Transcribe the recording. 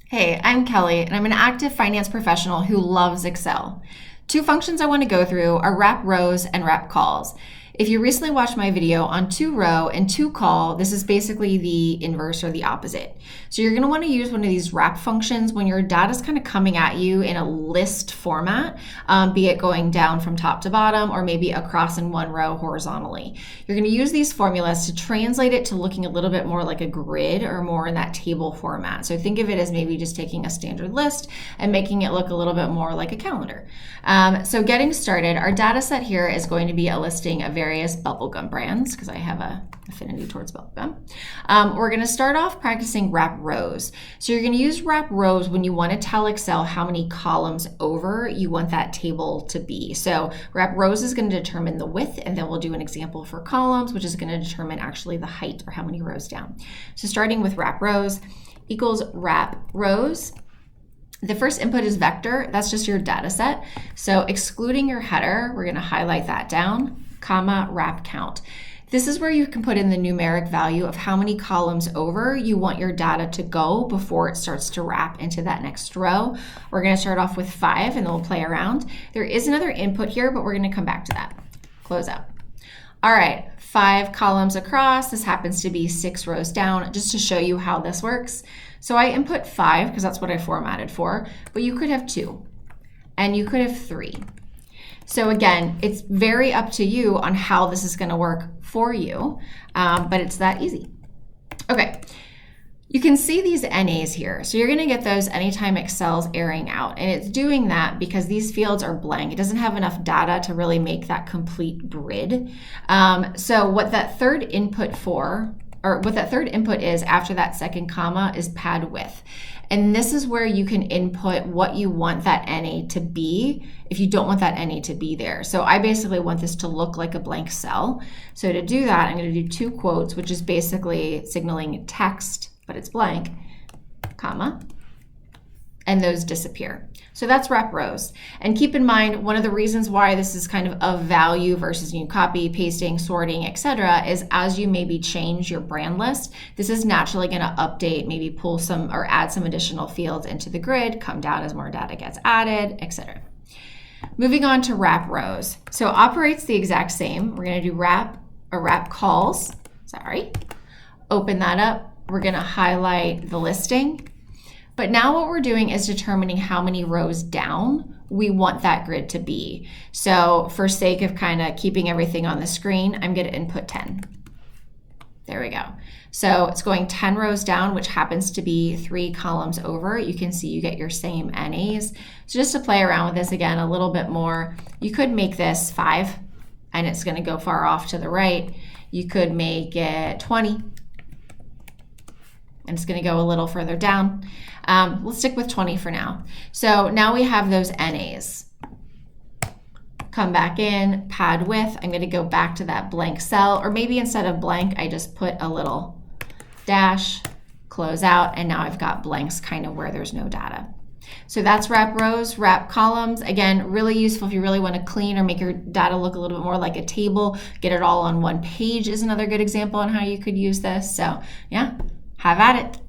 Hey, I'm Kelly, and I'm an active finance professional who loves Excel. Two functions I want to go through are WrapRows and WrapCols. If you recently watched my video on two row and two col, this is basically the inverse or the opposite. So you're going to want to use one of these wrap functions when your data is kind of coming at you in a list format, be it going down from top to bottom or maybe across in one row horizontally. You're going to use these formulas to translate it to looking a little bit more like a grid or more in that table format. So think of it as maybe just taking a standard list and making it look a little bit more like a calendar. So getting started, our data set here is going to be a listing of various bubblegum brands because I have an affinity towards bubblegum. We're going to start off practicing WrapRows. So you're going to use WrapRows when you want to tell Excel how many columns over you want that table to be. So WrapRows is going to determine the width, and then we'll do an example for columns, which is going to determine actually the height or how many rows down. So starting with WrapRows equals WrapRows. The first input is vector. That's just your data set. So excluding your header, we're going to highlight that down, comma, wrap count. This is where you can put in the numeric value of how many columns over you want your data to go before it starts to wrap into that next row. We're going to start off with 5 and then we'll play around. There is another input here, but we're going to come back to that. Close out. All right, 5 columns across. This happens to be 6 rows down, just to show you how this works. So I input 5 because that's what I formatted for, but you could have 2 and you could have 3. So again, it's very up to you on how this is going to work for you, but it's that easy. Okay, you can see these NAs here. So you're going to get those anytime Excel's airing out, and it's doing that because these fields are blank. It doesn't have enough data to really make that complete grid. So what that third input is after that second comma is pad width. And this is where you can input what you want that NA to be if you don't want that NA to be there. So I basically want this to look like a blank cell. So to do that, I'm going to do 2 quotes, which is basically signaling text, but it's blank, comma, and those disappear. So that's WrapRows. And keep in mind, one of the reasons why this is kind of value versus new copy, pasting, sorting, etc., is as you maybe change your brand list, this is naturally going to update, maybe pull some or add some additional fields into the grid, come down as more data gets added, etc. Moving on to WrapRows. So operates the exact same. We're going to do WrapCols. Open that up. We're going to highlight the listing. But now what we're doing is determining how many rows down we want that grid to be. So for sake of kind of keeping everything on the screen, I'm going to input 10. There we go. So it's going 10 rows down, which happens to be 3 columns over. You can see you get your same NAs. So just to play around with this again a little bit more, you could make this 5 and it's going to go far off to the right. You could make it 20. And it's going to go a little further down. We'll stick with 20 for now. So now we have those NAs. Come back in, pad width. I'm going to go back to that blank cell, or maybe instead of blank, I just put a little dash, close out, and now I've got blanks kind of where there's no data. So that's WrapRows, WrapColumns. Again, really useful if you really want to clean or make your data look a little bit more like a table. Get it all on one page is another good example on how you could use this. So yeah, have at it.